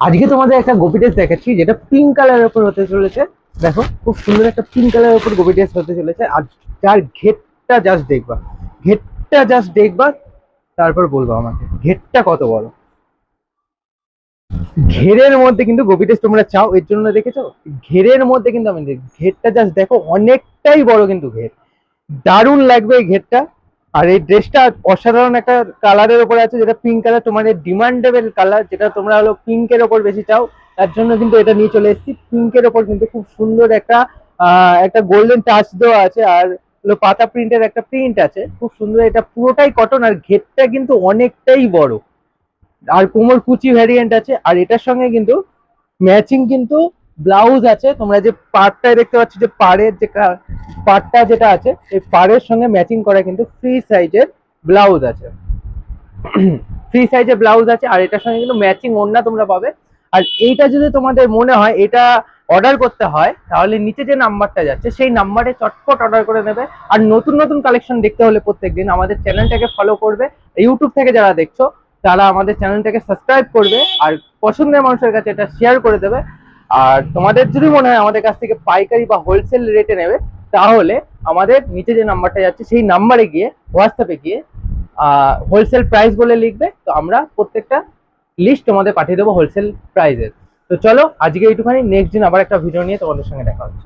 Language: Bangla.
আজকে তোমাদের একটা গোপি টেস্ট দেখাচ্ছি যেটা পিঙ্ক কালারের উপর হতে চলেছে। দেখো খুব সুন্দর একটা পিঙ্ক কালারের উপর গোপি টেস্ট হতে চলেছে। আর যার ঘেরটা জাস্ট দেখবা, ঘেরটা জাস্ট দেখবা, তারপর বলবো আমাকে ঘেরটা কত বড়। ঘেরের মধ্যে কিন্তু গোপি টেস্ট তোমরা চাও, এর জন্য দেখেছো ঘেরের মধ্যে কিন্তু আমি ঘেরটা জাস্ট দেখো, অনেকটাই বড় কিন্তু ঘের। দারুণ লাগবে এই ঘেরটা। আর এই ড্রেসটা অসাধারণ একটা কালারের উপরে আছে, যেটা পিঙ্ক কালার, তোমাদের ডিমান্ডেবল কালার, যেটা তোমরা হলো পিঙ্কের ওপর বেশি চাও। তার জন্য কিন্তু এটা নিয়ে চলে এসেছি। পিঙ্কের ওপর কিন্তু খুব সুন্দর একটা একটা গোল্ডেন টাচ দেওয়া আছে, আর হলো পাতা প্রিন্টের একটা প্রিন্ট আছে, খুব সুন্দর। এটা পুরোটাই কটন, আর ঘেরটা কিন্তু অনেকটাই বড়। আর কোমর কুচি ভ্যারিয়েন্ট আছে। আর এটার সঙ্গে কিন্তু ম্যাচিং কিন্তু ব্লাউজ আছে। তোমরা যে পাড়টায় দেখতে পাচ্ছ, যে পাড়ের যে পাড়টা যেটা আছে, এই পাড়ের সঙ্গে ম্যাচিং করা কিন্তু ফ্রি সাইজের ব্লাউজ আছে। ফ্রি সাইজের ব্লাউজ আছে, আর এটার সঙ্গে কিন্তু ম্যাচিং ওড়না তোমরা পাবে। আর এইটা যদি তোমাদের মনে হয় এটা অর্ডার করতে হয়, তাহলে নিচে যে নাম্বারটা যাচ্ছে সেই নাম্বারে চটপট অর্ডার করে নেবে। আর নতুন নতুন কালেকশন দেখতে হলে প্রত্যেকদিন আমাদের চ্যানেলটাকে ফলো করবে। ইউটিউব থেকে যারা দেখছো তারা আমাদের চ্যানেলটাকে সাবস্ক্রাইব করবে, আর পছন্দের মানুষের কাছে এটা শেয়ার করে দেবে। আর তোমাদের যদি মনে হয় আমাদের কাছ থেকে পাইকারি বা হোলসেল রেটে নেবে, তাহলে আমাদের নিচে যে নাম্বারটা যাচ্ছে সেই নাম্বারে গিয়ে, হোয়াটসঅ্যাপে গিয়ে হোলসেল প্রাইস বলে লিখবে, তো আমরা প্রত্যেকটা লিস্ট তোমাদের পাঠিয়ে দেবো হোলসেল প্রাইসের। তো চলো আজকে এইটুখানি, নেক্সট দিন আবার একটা ভিডিও নিয়ে তোমাদের সঙ্গে দেখা হচ্ছে।